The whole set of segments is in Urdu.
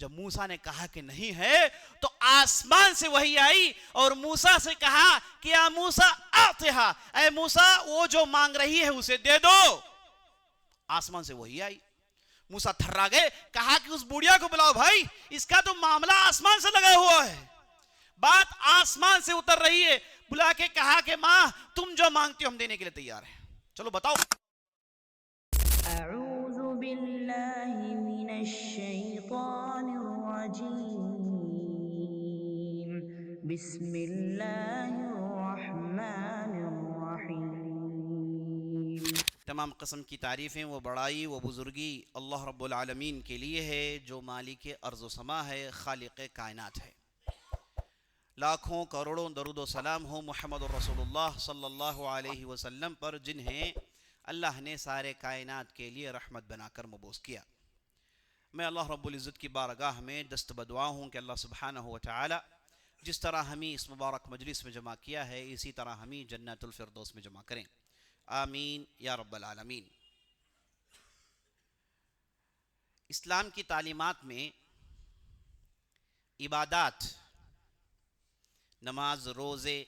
جب موسیٰ نے کہا کہ نہیں ہے تو آسمان سے وحی آئی اور موسیٰ سے کہا کہ یا موسیٰ آتھا، اے موسیٰ وہ جو مانگ رہی ہے اسے دے دو۔ آسمان سے وحی آئی، موسیٰ تھرا گئے، کہا کہ اس بوڑھیا کو بلاؤ بھائی، اس کا تو معاملہ آسمان سے لگا ہوا ہے، بات آسمان سے اتر رہی ہے۔ بلا کے کہا کہ ماں تم جو مانگتی ہو ہم دینے کے لیے تیار ہیں، چلو بتاؤ۔ اعوذ باللہ من الشیطان الرجیم، بسم اللہ الرحمن الرحیم۔ تمام قسم کی تعریفیں و بڑائی و بزرگی اللہ رب العالمین کے لیے ہے، جو مالک ارض و سما ہے، خالق کائنات ہے۔ لاکھوں کروڑوں درود و سلام ہو محمد الرسول اللہ صلی اللہ علیہ وسلم پر، جنہیں اللہ نے سارے کائنات کے لیے رحمت بنا کر مبعوث کیا۔ میں اللہ رب العزت کی بارگاہ میں دست بدعا ہوں کہ اللہ سبحانہ و تعالی جس طرح ہمیں اس مبارک مجلس میں جمع کیا ہے اسی طرح ہمیں جنت الفردوس میں جمع کریں، آمین یا رب العالمین۔ اسلام کی تعلیمات میں عبادات، نماز، روزے،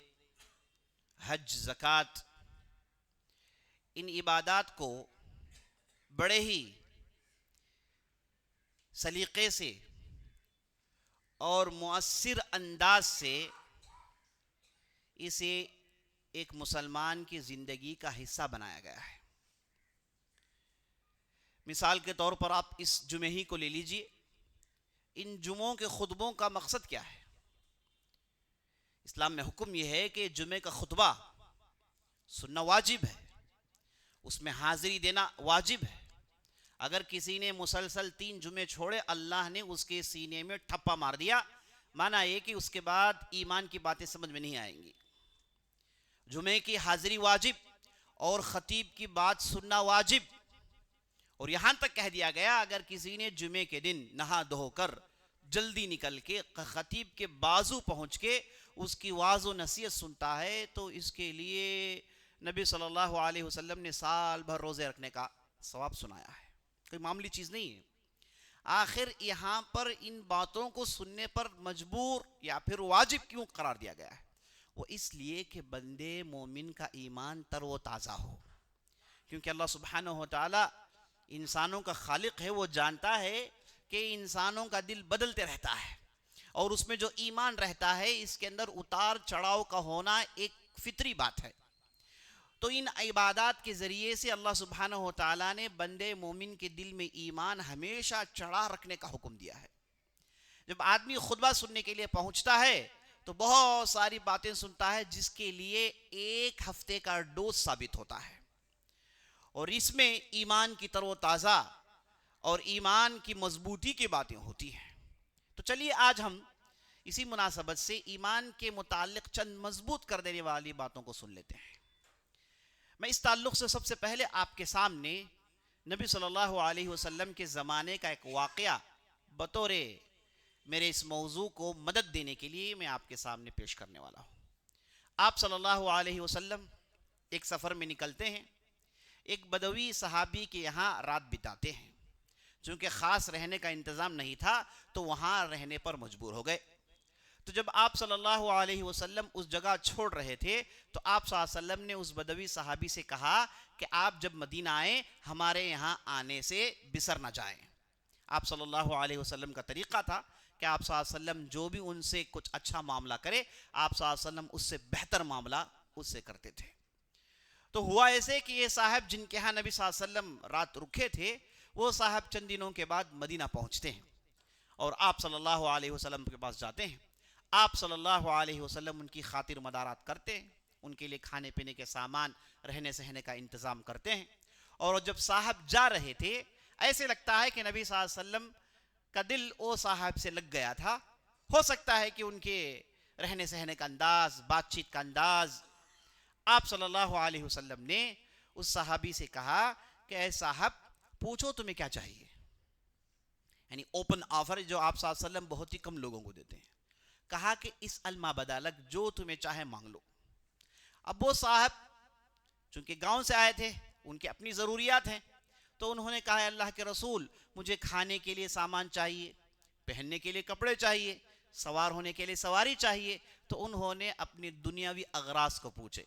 حج، زکوٰۃ، ان عبادات کو بڑے ہی سلیقے سے اور مؤثر انداز سے اسے ایک مسلمان کی زندگی کا حصہ بنایا گیا ہے۔ مثال کے طور پر آپ اس جمعہ ہی کو لے لیجئے، ان جمعوں کے خطبوں کا مقصد کیا ہے؟ اسلام میں حکم یہ ہے کہ جمعہ کا خطبہ سننا واجب ہے، اس میں حاضری دینا واجب ہے۔ اگر کسی نے مسلسل 3 جمعے چھوڑے، اللہ نے اس کے سینے میں ٹھپا مار دیا، معنی یہ کہ اس کے بعد ایمان کی باتیں سمجھ میں نہیں آئیں گی۔ جمعے کی حاضری واجب اور خطیب کی بات سننا واجب، اور یہاں تک کہہ دیا گیا اگر کسی نے جمعے کے دن نہا دھو کر جلدی نکل کے خطیب کے بازو پہنچ کے اس کی واعظ و نصیحت سنتا ہے تو اس کے لیے نبی صلی اللہ علیہ وسلم نے سال بھر روزے رکھنے کا ثواب سنایا ہے، کوئی معمولی چیز نہیں ہے۔ آخر یہاں پر ان باتوں کو سننے پر مجبور یا پھر واجب کیوں قرار دیا گیا ہے؟ وہ اس لیے کہ بندے مومن کا ایمان تر و تازہ ہو، کیونکہ اللہ سبحانہ و تعالی انسانوں کا خالق ہے، وہ جانتا ہے کہ انسانوں کا دل بدلتے رہتا ہے اور اس میں جو ایمان رہتا ہے اس کے اندر اتار چڑھاؤ کا ہونا ایک فطری بات ہے۔ تو ان عبادات کے ذریعے سے اللہ سبحانہ و تعالیٰ نے بندے مومن کے دل میں ایمان ہمیشہ چڑھا رکھنے کا حکم دیا ہے۔ جب آدمی خطبہ سننے کے لیے پہنچتا ہے تو بہت ساری باتیں سنتا ہے جس کے لیے 1 ہفتے کا ڈوز ثابت ہوتا ہے، اور اس میں ایمان کی تر و تازہ اور ایمان کی مضبوطی کی باتیں ہوتی ہیں۔ تو چلیے آج ہم اسی مناسبت سے ایمان کے متعلق چند مضبوط کر دینے والی باتوں کو سن لیتے ہیں۔ میں اس تعلق سے سب سے پہلے آپ کے سامنے نبی صلی اللہ علیہ وسلم کے زمانے کا ایک واقعہ بطور میرے اس موضوع کو مدد دینے کے لیے میں آپ کے سامنے پیش کرنے والا ہوں۔ آپ صلی اللہ علیہ وسلم ایک سفر میں نکلتے ہیں، ایک بدوی صحابی کے یہاں رات بتاتے ہیں، چونکہ خاص رہنے کا انتظام نہیں تھا تو وہاں رہنے پر مجبور ہو گئے۔ تو جب آپ صلی اللہ علیہ وسلم اس جگہ چھوڑ رہے تھے تو آپ صلی اللہ علیہ وسلم نے اس بدوی صحابی سے کہا کہ آپ جب مدینہ آئیں ہمارے یہاں آنے سے بسر نہ جائیں۔ آپ صلی اللہ علیہ وسلم کا طریقہ تھا کہ آپ صلی اللہ علیہ وسلم جو بھی ان سے کچھ اچھا معاملہ کرے آپ صلی اللہ علیہ وسلم اس سے بہتر معاملہ اس سے کرتے تھے۔ تو ہوا ایسے کہ یہ صاحب جن کے ہاں نبی صلی اللہ علیہ وسلم رات رکھے تھے وہ صاحب چند دنوں کے بعد مدینہ پہنچتے ہیں اور آپ صلی اللہ علیہ وسلم کے پاس جاتے ہیں۔ آپ صلی اللہ علیہ وسلم ان کی خاطر مدارات کرتے ہیں، ان کے لیے کھانے پینے کے سامان، رہنے سہنے کا انتظام کرتے ہیں، اور جب صاحب جا رہے تھے ایسے لگتا ہے کہ نبی صلی اللہ علیہ وسلم کا دل او صاحب سے لگ گیا تھا۔ ہو سکتا ہے کہ ان کے رہنے سہنے کا انداز، بات چیت کا انداز، آپ صلی اللہ علیہ وسلم نے اس صحابی سے کہا کہ اے صاحب پوچھو تمہیں کیا چاہیے، یعنی اوپن آفر جو آپ صلی اللہ علیہ وسلم بہت ہی کم لوگوں کو دیتے ہیں۔ کہا کہ اس الما بدالک جو تمہیں چاہے مانگ لو۔ اب وہ صاحب چونکہ گاؤں سے آئے تھے، ان کی اپنی ضروریات ہیں، تو انہوں نے کہا اللہ کے رسول مجھے کھانے کے لیے سامان چاہیے، پہننے کے لیے کپڑے چاہیے، سوار ہونے کے لیے سواری چاہیے، تو انہوں نے اپنی دنیاوی اغراض کو پوچھے۔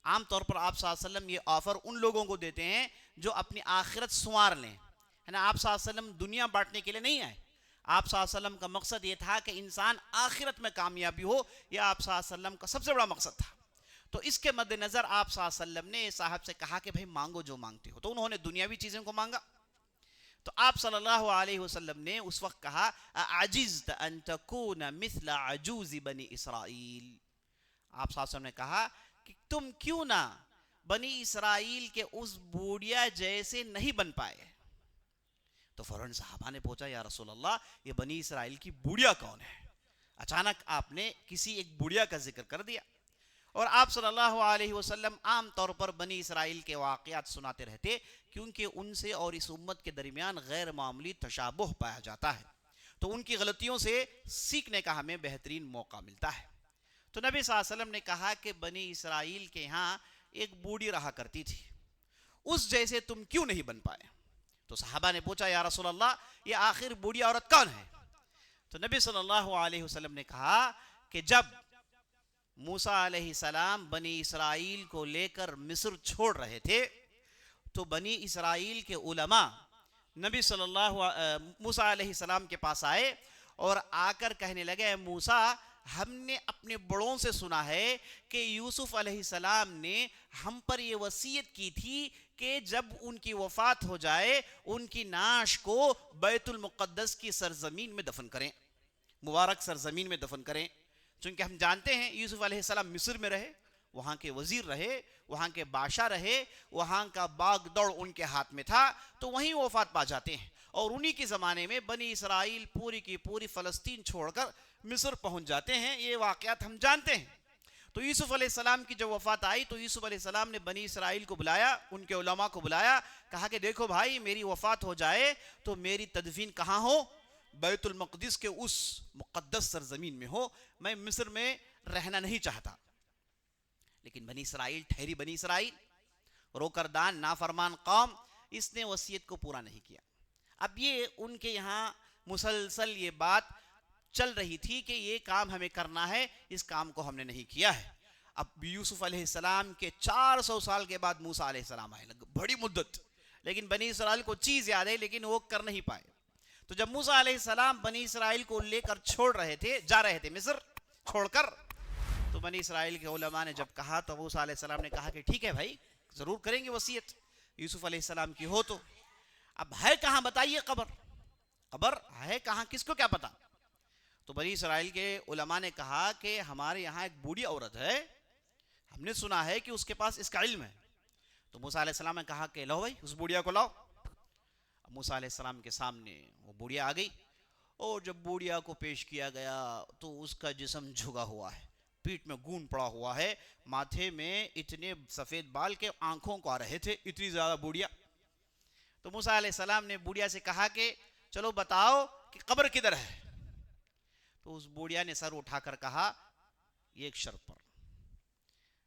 عام طور پر آپ صلی اللہ علیہ وسلم یہ آفر ان لوگوں کو دیتے ہیں جو اپنی آخرت سنوار لیں، ہے نا۔ آپ صلی اللہ علیہ وسلم دنیا بانٹنے کے لیے نہیں آئے، آپ صلی اللہ علیہ وسلم کا مقصد یہ تھا کہ انسان آخرت میں کامیابی ہو، یہ آپ صلی اللہ علیہ وسلم کا سب سے بڑا مقصد تھا۔ تو اس کے مد نظر آپ صلی اللہ علیہ وسلم نے صاحب سے کہا کہ بھئی مانگو جو مانگتے ہو، تو انہوں نے دنیاوی چیزوں کو مانگا۔ تو آپ صلی اللہ علیہ وسلم نے اس وقت کہا اعجزت ان تکون مثل عجوز بنی اسرائیل، آپ صلی اللہ علیہ وسلم نے کہا کہ تم کیوں نہ بنی اسرائیل کے اس بوڑھیا جیسے نہیں بن پائے؟ تو فوراً صحابہ نے پوچھا یا رسول اللہ یہ بنی اسرائیل کی بوڑھیا کون ہے؟ اچانک آپ نے کسی ایک بوڑھیا کا ذکر کر دیا، اور آپ صلی اللہ علیہ وسلم عام طور پر بنی اسرائیل کے واقعات سناتے رہتے کیونکہ ان سے اور اس امت کے درمیان غیر معمولی تشابہ پایا جاتا ہے، تو ان کی غلطیوں سے سیکھنے کا ہمیں بہترین موقع ملتا ہے۔ تو نبی صلی اللہ علیہ وسلم نے کہا کہ بنی اسرائیل کے ہاں ایک بوڑھی رہا کرتی تھی، اس جیسے تم کیوں نہیں بن پائے؟ تو صحابہ نے پوچھا یا رسول اللہ یہ آخر بوڑھی عورت کون ہے؟ تو نبی صلی اللہ علیہ وسلم نے کہا کہ جب موسیٰ علیہ السلام بنی اسرائیل کو لے کر مصر چھوڑ رہے تھے تو بنی اسرائیل کے علماء نبی صلی اللہ موسیٰ علیہ السلام کے پاس آئے اور آ کر کہنے لگے موسیٰ ہم نے اپنے بڑوں سے سنا ہے کہ یوسف علیہ السلام نے ہم پر یہ وصیت کی تھی کہ جب ان کی وفات ہو جائے ان کی نعش کو بیت المقدس کی سرزمین میں دفن کریں، مبارک سرزمین میں دفن کریں، چونکہ ہم جانتے ہیں یوسف علیہ السلام مصر میں رہے، وہاں کے وزیر رہے، وہاں کے بادشاہ رہے، وہاں کا باغ دوڑ ان کے ہاتھ میں تھا، تو وہیں وفات پا جاتے ہیں، اور انہی کے زمانے میں بنی اسرائیل پوری کی پوری فلسطین چھوڑ کر مصر پہنچ جاتے ہیں، یہ واقعات ہم جانتے ہیں۔ تو یوسف علیہ السلام کی جب وفات آئی تو یوسف علیہ السلام نے بنی اسرائیل کو بلایا، ان کے علماء کو بلایا، کہا کہ دیکھو بھائی میری وفات ہو جائے تو میری تدفین کہاں ہو؟ بیت المقدس کے اس مقدس سرزمین میں ہو، میں مصر میں رہنا نہیں چاہتا۔ لیکن بنی اسرائیل ٹھہری بنی اسرائیل، روکردان نافرمان قوم، اس نے وصیت کو پورا نہیں کیا۔ اب یہ ان کے یہاں مسلسل یہ بات چل رہی تھی کہ یہ کام ہمیں کرنا ہے، اس کام کو ہم نے نہیں کیا ہے۔ اب یوسف علیہ السلام کے 400 سال کے بعد موسیٰ علیہ السلام آئے، بڑی مدت، لیکن بنی اسرائیل کو چیز یاد ہے لیکن وہ کر نہیں پائے۔ تو جب موسیٰ علیہ السلام بنی اسرائیل کو لے کر جا رہے تھے مصر چھوڑ کر، تو بنی اسرائیل کے علماء نے جب کہا تو موسیٰ علیہ السلام نے کہا کہ ٹھیک ہے بھائی ضرور کریں گے وصیت، یوسف علیہ السلام کی ہو تو۔ اب ہے کہاں بتائیے؟ قبر ہے کہاں، کس کو کیا پتا؟ تو بنی اسرائیل کے علماء نے کہا کہ ہمارے یہاں ایک بوڑھی عورت ہے، ہم نے سنا ہے کہ اس کے پاس اس کا علم ہے۔ تو موسیٰ علیہ السلام نے کہا کہ لاؤ بھائی اس بوڑھیا کو لاؤ۔ موسیٰ علیہ السلام کے سامنے وہ بوڑھیا آ گئی، اور جب بوڑھیا کو پیش کیا گیا تو اس کا جسم جھگا ہوا ہے، پیٹ میں گون پڑا ہوا ہے، ماتھے میں اتنے سفید بال کے آنکھوں کو آ رہے تھے، اتنی زیادہ بوڑھیا۔ تو موسیٰ علیہ السلام نے بوڑھیا سے کہا کہ چلو بتاؤ کہ قبر کدھر ہے؟ تو اس بوڑھیا نے سر اٹھا کر کہا یہ ایک شرط پر۔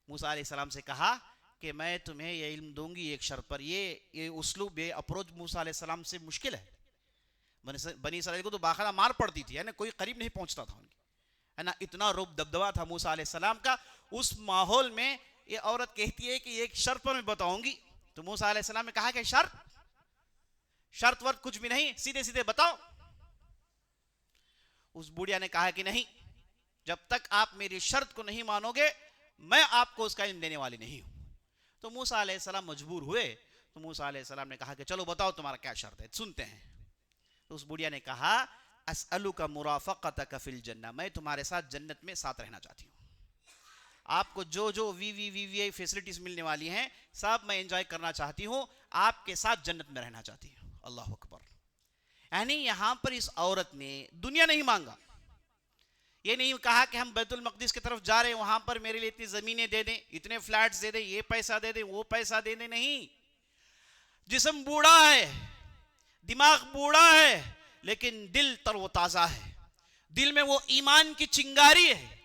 موسیٰ علیہ السلام سے کہا کہ میں تمہیں یہ علم دوں گی ایک شرط پر۔ یہ اسلوب، یہ اپروچ موسیٰ علیہ السلام سے مشکل ہے، بنی اسرائیل کو تو باقاعدہ مار پڑتی تھی، یعنی کوئی قریب نہیں پہنچتا تھا ان کی، ہے نا، اتنا رعب دبدبا تھا موسیٰ علیہ السلام کا۔ اس ماحول میں یہ عورت کہتی ہے کہ ایک شرط پر میں بتاؤں گی۔ تو موسیٰ علیہ السلام نے کہا کہ شرط ورط کچھ بھی نہیں، سیدھے سیدھے بتاؤ۔ اس بوڑھیا نے کہا کہ نہیں، جب تک آپ میری شرط کو نہیں مانو گے میں آپ کو اس کا علم دینے والی نہیں ہوں۔ تو موسیٰ علیہ السلام مجبور ہوئے، تو موسیٰ علیہ السلام نے کہا کہ چلو بتاؤ تمہارا کیا شرط ہے، سنتے ہیں۔ تو اس بوڑھیا نے کہا اسألک مرافقتک فی الجنہ، میں تمہارے ساتھ جنت میں ساتھ رہنا چاہتی ہوں، آپ کو جو وی آئی فیسلٹیز ملنے والی ہیں سب میں انجوائے کرنا چاہتی ہوں، آپ کے ساتھ جنت میں رہنا چاہتی ہوں۔ اللہ اکبر۔ یعنی یہاں پر اس عورت نے دنیا نہیں مانگا، یہ نہیں کہا کہ ہم بیت المقدس کی طرف جا رہے ہیں، وہاں پر میرے لیے اتنی زمینیں دے دیں، اتنے فلیٹس دے دیں، یہ پیسہ دے دیں، وہ پیسہ دے دیں، نہیں۔ جسم بوڑھا ہے، دماغ بوڑھا ہے، لیکن دل تر و تازہ ہے، دل میں وہ ایمان کی چنگاری ہے،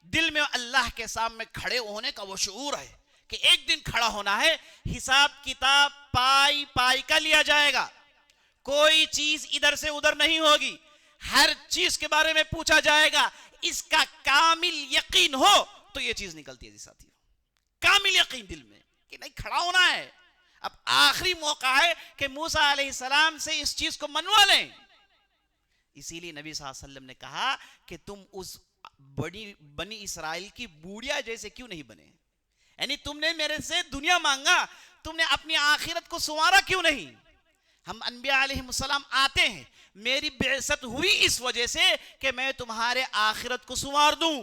دل میں اللہ کے سامنے کھڑے ہونے کا وہ شعور ہے کہ ایک دن کھڑا ہونا ہے، حساب کتاب پائی کا لیا جائے گا، کوئی چیز ادھر سے ادھر نہیں ہوگی، ہر چیز کے بارے میں پوچھا جائے گا، اس کا کامل یقین ہو تو یہ چیز نکلتی ہے جی ساتھیوں، کامل یقین دل میں کہ نہیں، کھڑا ہونا ہے، اب آخری موقع ہے کہ موسیٰ علیہ السلام سے اس چیز کو منوا لیں۔ اسی لیے نبی صلی اللہ علیہ وسلم نے کہا کہ تم اس بنی اسرائیل کی بوڑھیا جیسے کیوں نہیں بنے، یعنی تم نے میرے سے دنیا مانگا، تم نے اپنی آخرت کو سنوارا کیوں نہیں؟ ہم انبیاء علیہ السلام آتے ہیں، میری بعثت ہوئی اس وجہ سے کہ میں تمہارے آخرت کو سنوار دوں،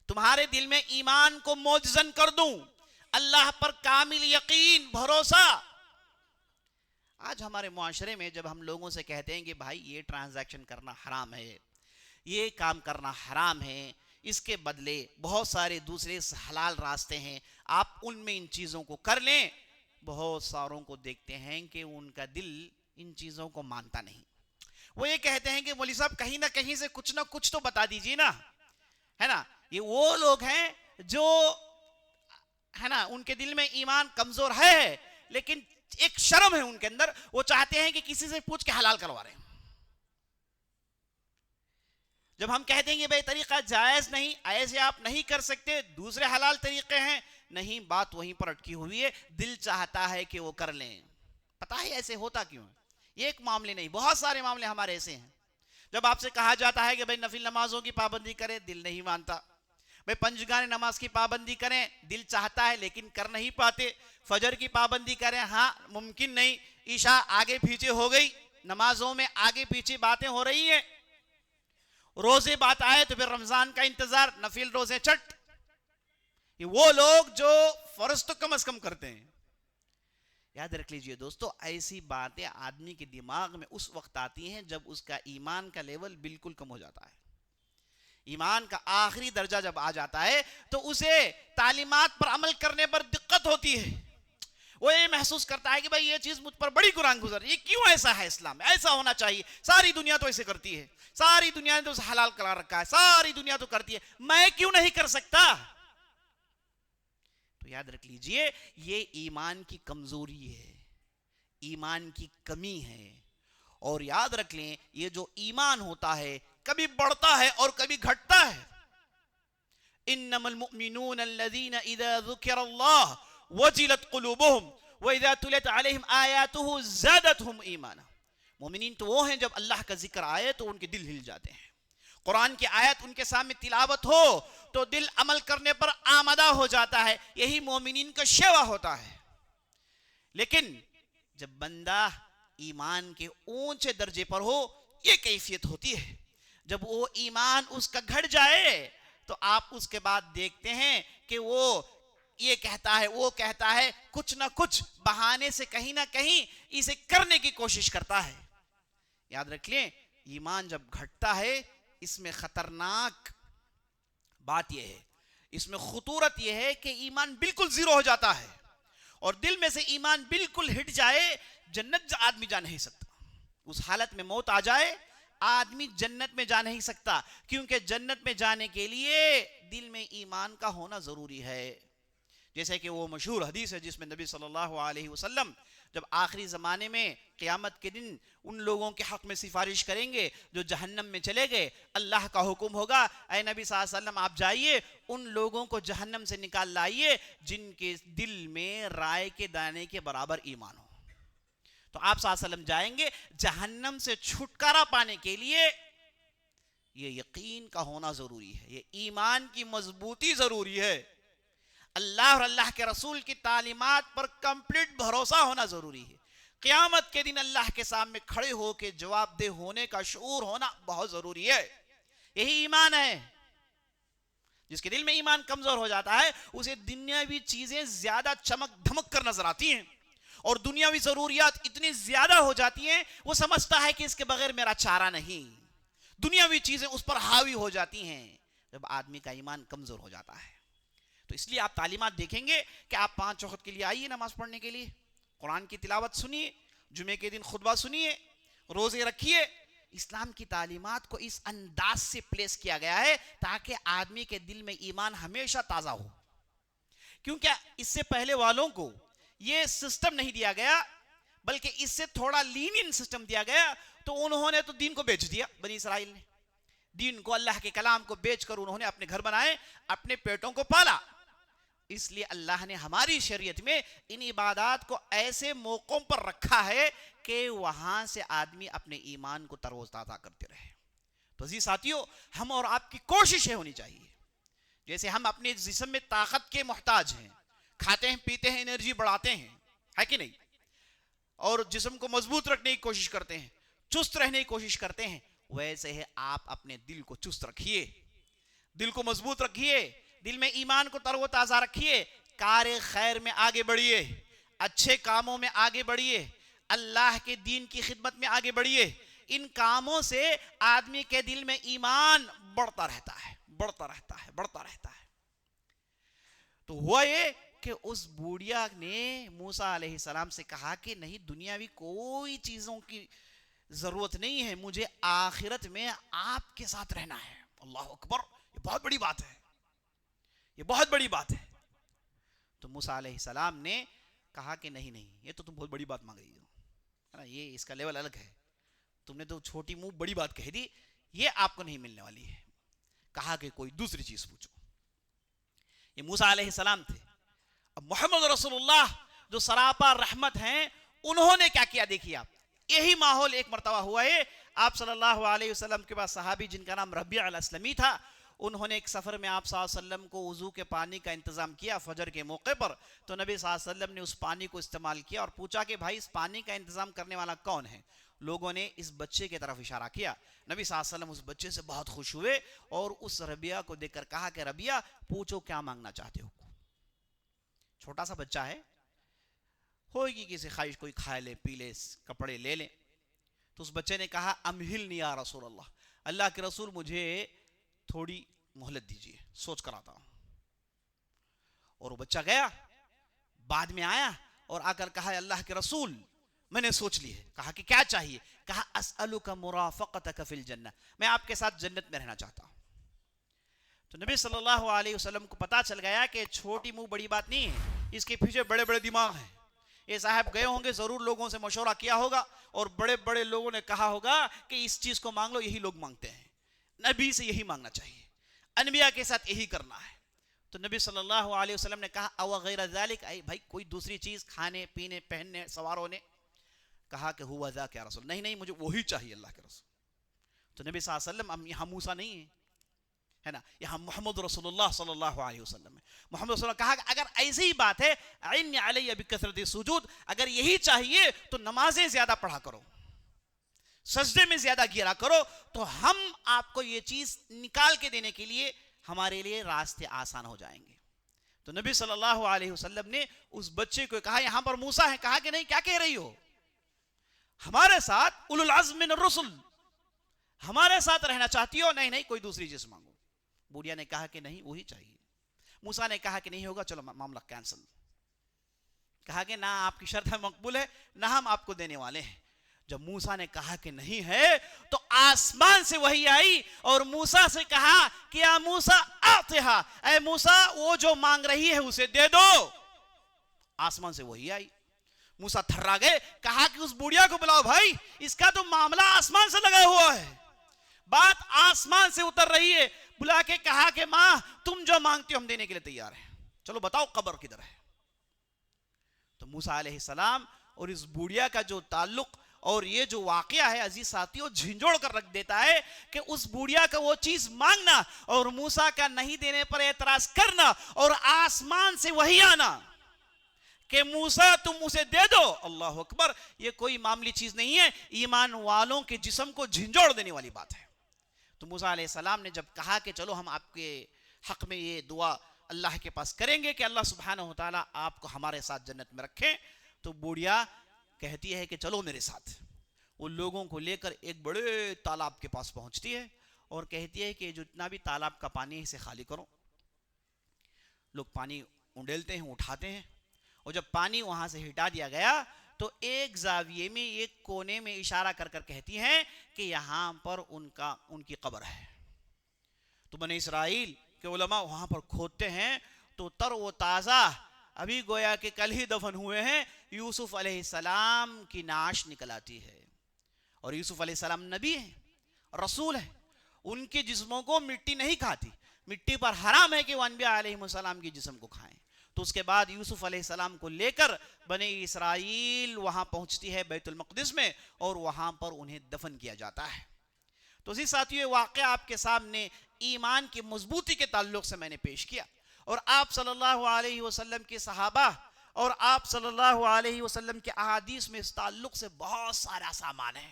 تمہارے دل میں ایمان کو موجزن کر دوں، اللہ پر کامل یقین بھروسہ۔ آج ہمارے معاشرے میں جب ہم لوگوں سے کہتے ہیں کہ بھائی یہ ٹرانزیکشن کرنا حرام ہے، یہ کام کرنا حرام ہے، اس کے بدلے بہت سارے دوسرے حلال راستے ہیں، آپ ان میں ان چیزوں کو کر لیں، بہت ساروں کو دیکھتے ہیں کہ ان کا دل ان چیزوں کو مانتا نہیں۔ وہ یہ کہتے ہیں کہ مولوی صاحب کہیں نہ کہیں سے کچھ نہ کچھ تو بتا دیجیے نا، ہے نا؟ یہ وہ لوگ ہیں جو ہے نا ان کے دل میں ایمان کمزور ہے، لیکن ایک شرم ہے ان کے اندر، وہ چاہتے ہیں کہ کسی سے پوچھ کے حلال کروا رہے ہیں۔ جب ہم کہتے ہیں کہ بھئی طریقہ جائز نہیں، ایسے آپ نہیں کر سکتے، دوسرے حلال طریقے ہیں، نہیں، بات وہیں پر اٹکی ہوئی ہے، دل چاہتا ہے کہ وہ کر لیں۔ پتہ ہے ایسے ہوتا کیوں ہے؟ یہ ایک معاملے نہیں، بہت سارے معاملے ہمارے ایسے ہیں۔ جب آپ سے کہا جاتا ہے کہ بھئی نفل نمازوں کی پابندی کریں، دل نہیں مانتا۔ بھئی پنجگانے نماز کی پابندی کریں، دل چاہتا ہے لیکن کر نہیں پاتے۔ فجر کی پابندی کریں، ہاں ممکن نہیں، عشاء آگے پیچھے ہو گئی، نمازوں میں آگے پیچھے باتیں ہو رہی ہیں۔ روزے بات آئے تو پھر رمضان کا انتظار، نفل روزے چٹ۔ یہ وہ لوگ جو فرض تو کم از کم کرتے ہیں۔ یاد رکھ لیجئے دوستو، ایسی باتیں آدمی کے دماغ میں اس وقت آتی ہیں جب اس کا ایمان کا لیول بالکل کم ہو جاتا ہے۔ ایمان کا آخری درجہ جب آ جاتا ہے تو اسے تعلیمات پر عمل کرنے پر دقت ہوتی ہے۔ وہ یہ محسوس کرتا ہے کہ بھئی یہ چیز مجھ پر بڑی گران گزر، یہ کیوں ایسا ہے اسلام میں؟ ایسا ہونا چاہیے، ساری دنیا تو ایسے کرتی ہے، ساری دنیا نے تو اسے حلال کرا رکھا ہے، ساری دنیا تو کرتی ہے، میں کیوں نہیں کر سکتا؟ تو یاد رکھ لیجئے، یہ ایمان کی کمزوری ہے، ایمان کی کمی ہے۔ اور یاد رکھ لیں، یہ جو ایمان ہوتا ہے کبھی بڑھتا ہے اور کبھی گھٹتا ہے۔ انما المؤمنون الذين اذا ذكر الله وجلت قلوبهم واذا تليت عليهم آياته زادتهم ایمانا۔ مومنین تو وہ ہیں جب اللہ کا ذکر آئے تو ان کے دل ہل جاتے ہیں، قرآن کی آیت ان کے سامنے تلاوت ہو تو دل عمل کرنے پر آمادہ ہو جاتا ہے، یہی مومنین کا شیوا ہوتا ہے۔ لیکن جب بندہ ایمان کے اونچے درجے پر ہو، یہ کیفیت ہوتی ہے۔ جب وہ ایمان اس کا گھٹ جائے تو آپ اس کے بعد دیکھتے ہیں کہ وہ یہ کہتا ہے، وہ کہتا ہے، کچھ نہ کچھ بہانے سے کہیں نہ کہیں اسے کرنے کی کوشش کرتا ہے۔ یاد رکھ لیں، ایمان جب گھٹتا ہے، اس میں خطرناک بات یہ ہے، اس میں خطورت یہ ہے کہ ایمان بالکل زیرو ہو جاتا ہے، اور دل میں سے ایمان بالکل ہٹ جائے، جنت آدمی جا نہیں سکتا۔ اس حالت میں موت آ جائے، آدمی جنت میں جا نہیں سکتا، کیونکہ جنت میں جانے کے لیے دل میں ایمان کا ہونا ضروری ہے۔ جیسے کہ وہ مشہور حدیث ہے جس میں نبی صلی اللہ علیہ وسلم جب آخری زمانے میں قیامت کے دن ان لوگوں کے حق میں سفارش کریں گے جو جہنم میں چلے گئے، اللہ کا حکم ہوگا، اے نبی صلی اللہ علیہ وسلم آپ جائیے ان لوگوں کو جہنم سے نکال لائیے جن کے دل میں رائے کے دانے کے برابر ایمان ہو۔ تو آپ صلی اللہ علیہ وسلم جائیں گے، جہنم سے چھٹکارا پانے کے لیے یہ یقین کا ہونا ضروری ہے، یہ ایمان کی مضبوطی ضروری ہے، اللہ اور اللہ کے رسول کی تعلیمات پر کمپلیٹ بھروسہ ہونا ضروری ہے، قیامت کے دن اللہ کے سامنے کھڑے ہو کے جواب دہ ہونے کا شعور ہونا بہت ضروری ہے۔ یہی ایمان ہے۔ جس کے دل میں ایمان کمزور ہو جاتا ہے اسے دنیاوی چیزیں زیادہ چمک دھمک کر نظر آتی ہیں، اور دنیاوی ضروریات اتنی زیادہ ہو جاتی ہیں، وہ سمجھتا ہے کہ اس کے بغیر میرا چارہ نہیں، دنیاوی چیزیں اس پر حاوی ہو جاتی ہیں جب آدمی کا ایمان کمزور ہو جاتا ہے۔ تو اس لیے آپ تعلیمات دیکھیں گے کہ آپ 5 وقت کے لیے آئیے نماز پڑھنے کے لیے، قرآن کی تلاوت سنیے، جمعے کے دن خطبہ سنیے، روزے رکھیے۔ اسلام کی تعلیمات کو اس انداز سے پلیس کیا گیا ہے تاکہ آدمی کے دل میں ایمان ہمیشہ تازہ ہو، کیونکہ اس سے پہلے والوں کو یہ سسٹم نہیں دیا گیا، بلکہ اس سے تھوڑا لینین سسٹم دیا گیا. تو انہوں نے تو دین کو بیچ دیا. بنی اسرائیل نے دین کو, اللہ کے کلام کو بیچ کر انہوں نے اپنے گھر بنائے, اپنے پیٹوں کو پالا. اس لیے اللہ نے ہماری شریعت میں ان عبادات کو ایسے موقعوں پر رکھا ہے کہ وہاں سے آدمی اپنے ایمان کو تروز تازہ کرتے رہے. تو عزیز ساتھیو, ہم اور آپ کی کوششیں ہونی چاہیے. جیسے ہم اپنے جسم میں طاقت کے محتاج ہیں, کھاتے ہیں پیتے ہیں انرجی بڑھاتے ہیں, ہے کہ نہیں, اور جسم کو مضبوط رکھنے کی کوشش کرتے ہیں, چست رہنے کی کوشش کرتے ہیں, ویسے ہی آپ اپنے دل کو چست رکھیے, دل کو مضبوط رکھیے, دل میں ایمان کو تر و تازہ رکھیے, کار خیر میں آگے بڑھیے, اچھے کاموں میں آگے بڑھیے, اللہ کے دین کی خدمت میں آگے بڑھیے. ان کاموں سے آدمی کے دل میں ایمان بڑھتا رہتا ہے, بڑھتا رہتا ہے, بڑھتا رہتا ہے. تو ہوا یہ کہ اس بوڑھیا نے موسیٰ علیہ السلام سے کہا کہ نہیں, دنیاوی کوئی چیزوں کی ضرورت نہیں ہے, مجھے آخرت میں آپ کے ساتھ رہنا ہے. اللہ اکبر, یہ بہت بڑی بات ہے, یہ بہت بڑی بات ہے. تو موسیٰ علیہ السلام نے کہا کہ نہیں نہیں, یہ تو تم بہت بڑی بات مانگ رہی ہو, یہ اس کا لیول الگ ہے, تم نے تو چھوٹی منہ بڑی بات کہہ دی, یہ آپ کو نہیں ملنے والی ہے. کہا کہ کوئی دوسری چیز پوچھو. یہ موسیٰ علیہ السلام تھے. اب محمد رسول اللہ جو سراپا رحمت ہیں, انہوں نے کیا کیا دیکھیے آپ. یہی ماحول ایک مرتبہ ہوا ہے. آپ صلی اللہ علیہ وسلم کے بعد صحابی جن کا نام ربیع الاسلمی تھا, انہوں نے ایک سفر میں آپ صلی اللہ علیہ وسلم کو وضو کے پانی کا انتظام کیا فجر کے موقع پر. تو نبی صلی اللہ علیہ وسلم نے اس پانی کو استعمال کیا اور پوچھا کہ بھائی اس پانی کا انتظام کرنے والا کون ہے. لوگوں نے اس بچے کی طرف اشارہ کیا. نبی صلی اللہ علیہ وسلم اس بچے سے بہت خوش ہوئے اور اس ربیع کو دیکھ کر کہا کہ ربیع پوچھو کیا مانگنا چاہتے ہو. چھوٹا سا بچہ ہے, ہوگی کسی خواہش, کوئی کھا لے پی لے کپڑے لے لیں. تو اس بچے نے کہا امہلنی یا رسول اللہ, اللہ کے رسول مجھے تھوڑی مہلت دیجیے, سوچ کر آتا ہوں. اور وہ بچہ گیا, بعد میں آیا اور آ کر کہا اللہ کے رسول میں نے سوچ لی ہے. کہا کہ کیا چاہیے. کہا اسألک مرافقتک فی الجنہ, میں آپ کے ساتھ جنت میں رہنا چاہتا ہوں. تو نبی صلی اللہ علیہ وسلم کو پتا چل گیا کہ چھوٹی منہ بڑی بات نہیں ہے, اس کے پیچھے بڑے بڑے دماغ ہیں. یہ صاحب گئے ہوں گے, ضرور لوگوں سے مشورہ کیا ہوگا اور بڑے بڑے لوگوں نے کہا ہوگا کہ اس چیز کو مانگ لو, یہی لوگ مانگتے ہیں, نبی سے یہی مانگنا چاہیے, انبیاء کے ساتھ یہی کرنا ہے. تو نبی صلی اللہ علیہ وسلم نے کہا او غیر ذالک, اے بھائی کوئی دوسری چیز کھانے پینے پہننے سوار ہونے. کہا کہ ہوا ذاک یا رسول, نہیں نہیں مجھے وہی چاہیے اللہ کے رسول. تو نبی صلی اللہ علیہ وسلم, یہاں موسیٰ نہیں ہے, ہے نا, یہاں محمد رسول اللہ صلی اللہ علیہ وسلم ہے. محمد رسول اللہ کہا کہ اگر ایسی ہی بات ہے عینی علی بکثرت السجود, اگر یہی چاہیے تو نمازیں زیادہ پڑھا کرو, سجدے میں زیادہ گرا کرو, تو ہم آپ کو یہ چیز نکال کے دینے کے لیے ہمارے لیے راستے آسان ہو جائیں گے. تو نبی صلی اللہ علیہ وسلم نے اس بچے کو کہا یہاں پر موسیٰ ہے. کہا کہ نہیں, کیا کہہ رہی ہو, ہمارے ساتھ اولو العزم من الرسل, ہمارے ساتھ رہنا چاہتی ہو. نہیں نہیں کوئی دوسری چیز مانگو. بوڑھیا نے کہا کہ نہیں وہی چاہیے. موسیٰ نے کہا کہ نہیں ہوگا, چلو معاملہ کینسل. کہا کہ نہ آپ کی شرط مقبول ہے نہ ہم آپ کو دینے والے ہیں. جب موسیٰ نے کہا کہ نہیں ہے تو آسمان سے وحی آئی اور موسیٰ سے کہا کہ یا موسیٰ اعطھا, اے موسیٰ وہ جو مانگ رہی ہے اسے دے دو. آسمان سے وحی آئی. موسیٰ تھرا گئے, کہا کہ اس بوڑھیا کو بلاؤ, بھائی اس کا تو معاملہ آسمان سے لگا ہوا ہے, بات آسمان سے اتر رہی ہے. بلا کے کہا کہ ماں تم جو مانگتے ہو ہم دینے کے لیے تیار ہیں, چلو بتاؤ قبر کدھر ہے. تو موسیٰ علیہ السلام اور اس بوڑھیا کا جو تعلق اور یہ جو واقعہ ہے عزیز ساتھیوں, جھنجھوڑ کر رکھ دیتا ہے کہ اس بوڑھیا کا وہ چیز مانگنا اور موسیٰ کا نہیں دینے پر اعتراض کرنا اور آسمان سے وحی آنا کہ موسیٰ تم اسے دے دو. اللہ اکبر, یہ کوئی معمولی چیز نہیں ہے, ایمان والوں کے جسم کو جھنجھوڑ دینے والی بات ہے. تو موسیٰ علیہ السلام نے جب کہا کہ چلو ہم آپ کے حق میں یہ دعا اللہ کے پاس کریں گے کہ اللہ سبحانہ وتعالی آپ کو ہمارے ساتھ جنت میں رکھیں, تو بوڑھیا کہتی ہے کہ چلو میرے ساتھ. وہ لوگوں کو لے کر ایک بڑے تالاب کے پاس پہنچتی ہے اور کہتی ہے کہ جتنا بھی تالاب کا پانی ہے اسے خالی کرو. لوگ پانی انڈیلتے ہیں, اٹھاتے ہیں, اور جب پانی وہاں سے ہٹا دیا گیا تو ایک زاویے میں ایک کونے میں اشارہ کر کر کہتی ہیں کہ یہاں پر ان کی قبر ہے. تو بنی اسرائیل کے علماء وہاں پر کھودتے ہیں تو تر و تازہ ابھی گویا کہ کل ہی دفن ہوئے ہیں یوسف علیہ السلام کی نعش نکل آتی ہے. اور یوسف علیہ السلام نبی ہیں، رسول ہیں، ان کے جسموں کو مٹی نہیں کھاتی، مٹی پر حرام ہے کہ وہ انبیاء علیہ السلام کے جسم کو کھائیں. تو اس کے بعد یوسف علیہ السلام کو لے کر بنی اسرائیل وہاں پہنچتی ہے بیت المقدس میں، اور وہاں پر انہیں دفن کیا جاتا ہے. تو اسی ساتھ یہ واقعہ آپ کے سامنے ایمان کی مضبوطی کے تعلق سے میں نے پیش کیا. اور آپ صلی اللہ علیہ وسلم کے صحابہ اور آپ صلی اللہ علیہ وسلم کے احادیث میں اس تعلق سے بہت سارا سامان ہے،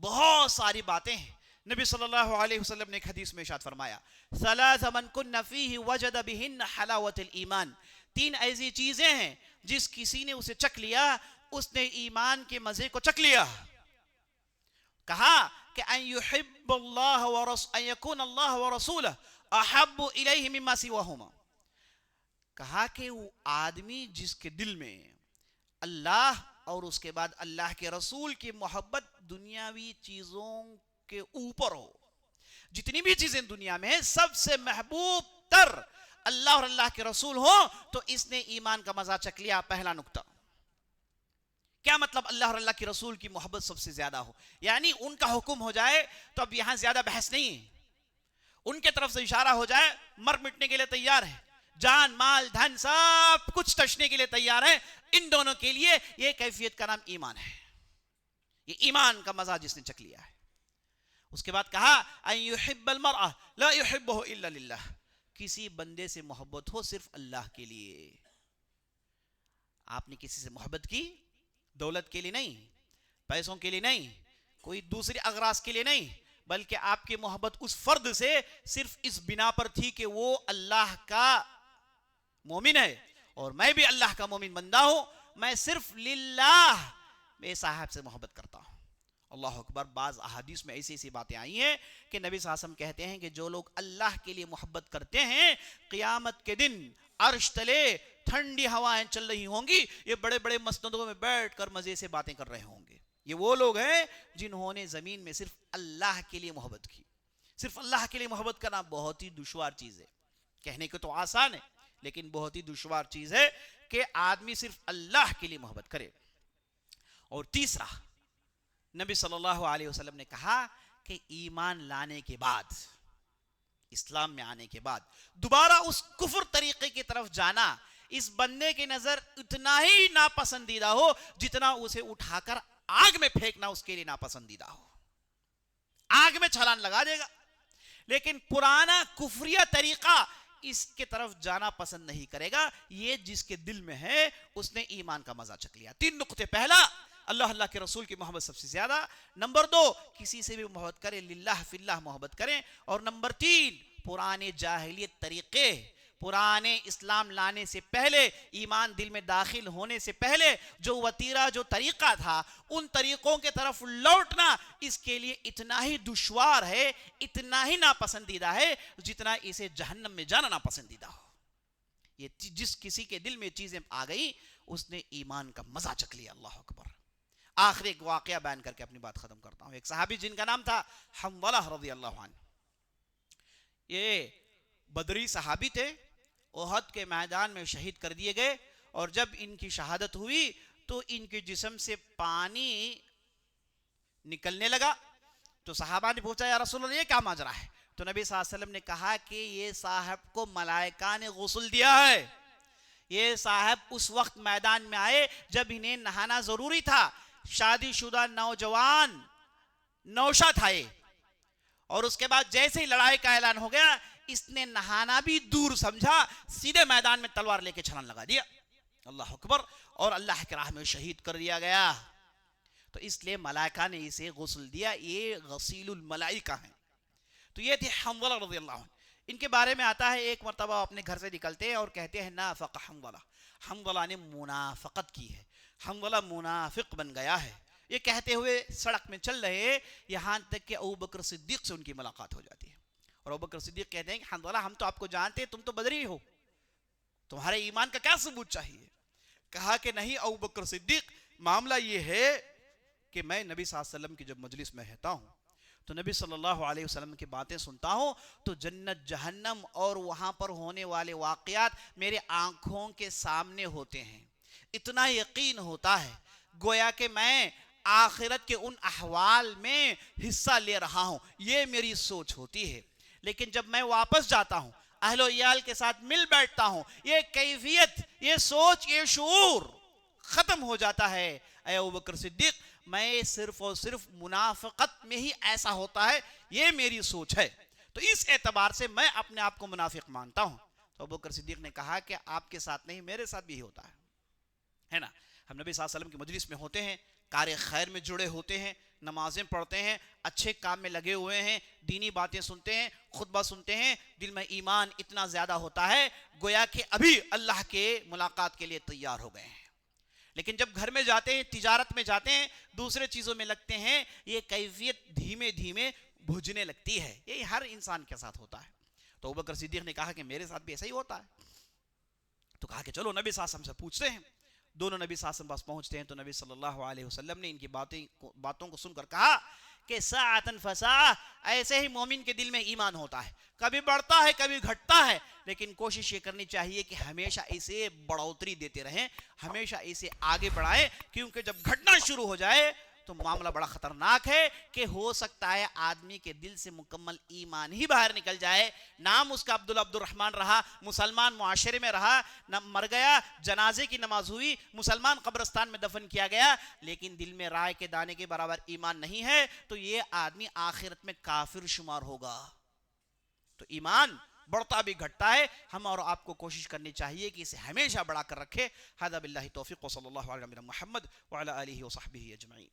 بہت ساری باتیں ہیں. نبی صلی اللہ علیہ وسلم نے ایک حدیث میں ارشاد فرمایا، ثلاث من کن فیہ وجد بہن حلاوت الایمان. 3 ایسی چیزیں ہیں جس کسی نے اسے چکھ لیا، اس نے ایمان کے مزے کو چکھ لیا. کہا کہ ان یحب اللہ ان یکون اللہ ورسولہ احب الیہ مما سواہما. کہا کہ وہ آدمی جس کے دل میں اللہ اور اس کے بعد اللہ کے رسول کی محبت دنیاوی چیزوں کے اوپر ہو، جتنی بھی چیزیں دنیا میں ہیں سب سے محبوب تر اللہ اور اللہ کے رسول ہو، تو اس نے ایمان کا مزہ چکھ لیا. پہلا نقطہ کیا مطلب؟ اللہ اور اللہ کے رسول کی محبت سب سے زیادہ ہو، یعنی ان کا حکم ہو جائے تو اب یہاں زیادہ بحث نہیں ہے، ان کے طرف سے اشارہ ہو جائے مر مٹنے کے لیے تیار ہے، جان مال دھن سب کچھ تشنے کے لیے تیار ہے. ان دونوں کے لیے یہ کیفیت کا نام ایمان ہے. یہ ایمان کا مزہ جس نے چکھ لیا ہے. اس کے بعد کہا ان یحب المرء لا یحبہ الا للہ. کسی بندے سے محبت ہو صرف اللہ کے لیے. آپ نے کسی سے محبت کی دولت کے لیے نہیں، پیسوں کے لیے نہیں، کوئی دوسری اغراض کے لیے نہیں، بلکہ آپ کی محبت اس فرد سے صرف اس بنا پر تھی کہ وہ اللہ کا مومن ہے اور میں بھی اللہ کا مومن بندہ ہوں. میں صرف للہ میرے صاحب سے محبت کرتا ہوں. اللہ اکبر. بعض احادیث میں ایسی باتیں آئی ہیں کہ نبی صلی اللہ علیہ وسلم کہتے ہیں کہ جو لوگ اللہ کے لیے محبت کرتے ہیں قیامت کے دن عرش تلے ٹھنڈی ہوائیں چل رہی ہوں گی، یہ بڑے بڑے مسندوں میں بیٹھ کر مزے سے باتیں کر رہے ہوں گے. یہ وہ لوگ ہیں جنہوں نے زمین میں صرف اللہ کے لیے محبت کی. صرف اللہ کے لیے محبت کرنا بہت ہی دشوار چیز ہے. کہنے کو تو آسان ہے لیکن بہت ہی دشوار چیز ہے کہ آدمی صرف اللہ کے لیے محبت کرے. اور تیسرا نبی صلی اللہ علیہ وسلم نے کہا کہ ایمان لانے کے بعد، اسلام میں آنے کے بعد دوبارہ اس کفر طریقے کی طرف جانا اس بندے کی نظر اتنا ہی ناپسندیدہ ہو جتنا اسے اٹھا کر آگ میں پھینکنا اس کے لیے ناپسندیدہ ہو. آگ میں چھلانگ لگا دے گا لیکن پرانا کفریہ طریقہ اس کے طرف جانا پسند نہیں کرے گا. یہ جس کے دل میں ہے اس نے ایمان کا مزہ چکھ لیا. 3 نقطے. پہلا اللہ کے رسول کی محبت سب سے زیادہ. نمبر 2 کسی سے بھی محبت کرے للہ فی اللہ محبت کریں. اور نمبر 3 پرانے جاہلیت طریقے، پرانے اسلام لانے سے پہلے، ایمان دل میں داخل ہونے سے پہلے جو وتیرہ جو طریقہ تھا ان طریقوں کے طرف لوٹنا اس کے لیے اتنا ہی دشوار ہے، اتنا ہی ناپسندیدہ ہے جتنا اسے جہنم میں جانا ناپسندیدہ ہو. یہ جس کسی کے دل میں چیزیں آ گئی اس نے ایمان کا مزہ چکھ لیا. اللہ اکبر. آخری ایک واقعہ بیان کر کے اپنی بات ختم کرتا ہوں. ایک صحابی جن کا نام تھا حنظلہ رضی اللہ عنہ. یہ بدری صحابی تھے، احد کے میدان میں شہید کر دیے گئے. اور جب ان کی شہادت ہوئی تو ان کے جسم سے پانی نکلنے لگا. تو صحابہ نے پوچھا یا رسول اللہ یہ کیا ماجرا ہے؟ تو نبی صلی اللہ علیہ وسلم نے کہا کہ یہ صاحب کو ملائکہ نے غسل دیا ہے. یہ صاحب اس وقت میدان میں آئے جب انہیں نہانا ضروری تھا. شادی شدہ نوجوان نوشاد آئے اور اس کے بعد جیسے ہی لڑائی کا اعلان ہو گیا اس نے نہانا بھی دور سمجھا، سیدھے میدان میں تلوار لے کے چھلانگ لگا دیا. اللہ اکبر. اور اللہ کے راہ میں شہید کر دیا گیا. تو اس لیے ملائکہ نے اسے غسل دیا. یہ غسیل الملائکہ ہیں. تو یہ تھے حنظلہ رضی اللہ عنہ. ان کے بارے میں آتا ہے ایک مرتبہ اپنے گھر سے نکلتے ہیں اور کہتے ہیں نافق حنظلہ. حنظلہ نے منافقت کی ہے، حنظلہ منافق بن گیا ہے. یہ کہتے ہوئے سڑک میں چل رہے یہاں تک کہ ابوبکر صدیق سے ان کی ملاقات ہو جاتی ہے. اور ابوبکر صدیق کہتے ہیں کہ حنظلہ ہم تو آپ کو جانتے ہیں، تم تو بدری ہو، تمہارے ایمان کا کیا ثبوت چاہیے؟ کہا کہ نہیں ابوبکر صدیق، معاملہ یہ ہے کہ میں نبی صلی اللہ علیہ وسلم کی جب مجلس میں رہتا ہوں تو نبی صلی اللہ علیہ وسلم کی باتیں سنتا ہوں تو جنت جہنم اور وہاں پر ہونے والے واقعات میرے آنکھوں کے سامنے ہوتے ہیں. اتنا یقین ہوتا ہے گویا کہ میں آخرت کے ان احوال میں حصہ لے رہا ہوں، یہ میری سوچ ہوتی ہے۔ لیکن جب میں واپس جاتا ہوں، اہل و عیال کے ساتھ مل بیٹھتا ہوں، یہ کیفیت، یہ سوچ، یہ شعور ختم ہو جاتا ہے۔ اے ابوبکر صدیق، میں صرف اور صرف منافقت میں ہی ایسا ہوتا ہے، یہ میری سوچ ہے، تو اس اعتبار سے میں اپنے آپ کو منافق مانتا ہوں۔ تو ابوبکر صدیق نے کہا کہ آپ کے ساتھ نہیں، میرے ساتھ بھی ہوتا ہے نا۔ ہم نبی صلی اللہ علیہ وسلم کی مجلس میں ہوتے ہیں، کار خیر میں جڑے ہوتے ہیں، نمازیں پڑھتے ہیں، اچھے کام میں لگے ہوئے ہیں، دینی باتیں سنتے ہیں، خطبہ سنتے ہیں، دل میں ایمان اتنا زیادہ ہوتا ہے گویا کہ ابھی اللہ کے ملاقات کے لیے تیار ہو گئے ہیں۔ لیکن جب گھر میں جاتے ہیں، تجارت میں جاتے ہیں، دوسرے چیزوں میں لگتے ہیں، یہ کیفیت دھیمے دھیمے بجھنے لگتی ہے۔ یہ ہر انسان کے ساتھ ہوتا ہے۔ تو ابوبکر صدیق نے کہا کہ میرے ساتھ بھی ایسا ہی ہوتا ہے۔ تو کہا کہ چلو نبی صلی اللہ علیہ وسلم سے پوچھتے ہیں۔ دونوں نبی صلی اللہ علیہ وسلم پاس پہنچتے ہیں تو نبی صلی اللہ علیہ وسلم نے ان کی باتوں کو سن کر کہا کہ ساعتن فساعہ، ایسے ہی مومن کے دل میں ایمان ہوتا ہے، کبھی بڑھتا ہے کبھی گھٹتا ہے، لیکن کوشش یہ کرنی چاہیے کہ ہمیشہ اسے بڑھوتری دیتے رہیں، ہمیشہ اسے آگے بڑھائیں، کیونکہ جب گھٹنا شروع ہو جائے تو معاملہ بڑا خطرناک ہے کہ ہو سکتا ہے آدمی کے دل سے مکمل ایمان ہی باہر نکل جائے، نام اس کا عبد الرحمن رہا، مسلمان معاشرے میں رہا، مر گیا، جنازے کی نماز ہوئی، مسلمان قبرستان میں دفن کیا گیا، لیکن دل میں رائے کے دانے کے برابر ایمان نہیں ہے، تو یہ آدمی آخرت میں کافر شمار ہوگا۔ تو ایمان بڑھتا بھی گھٹتا ہے، ہم اور آپ کو کوشش کرنی چاہیے کہ اسے ہمیشہ بڑھا کر رکھے۔ ھذا باللہ توفیق، وصلی اللہ علی محمد وعلی آلہ وصحبہ اجمعین۔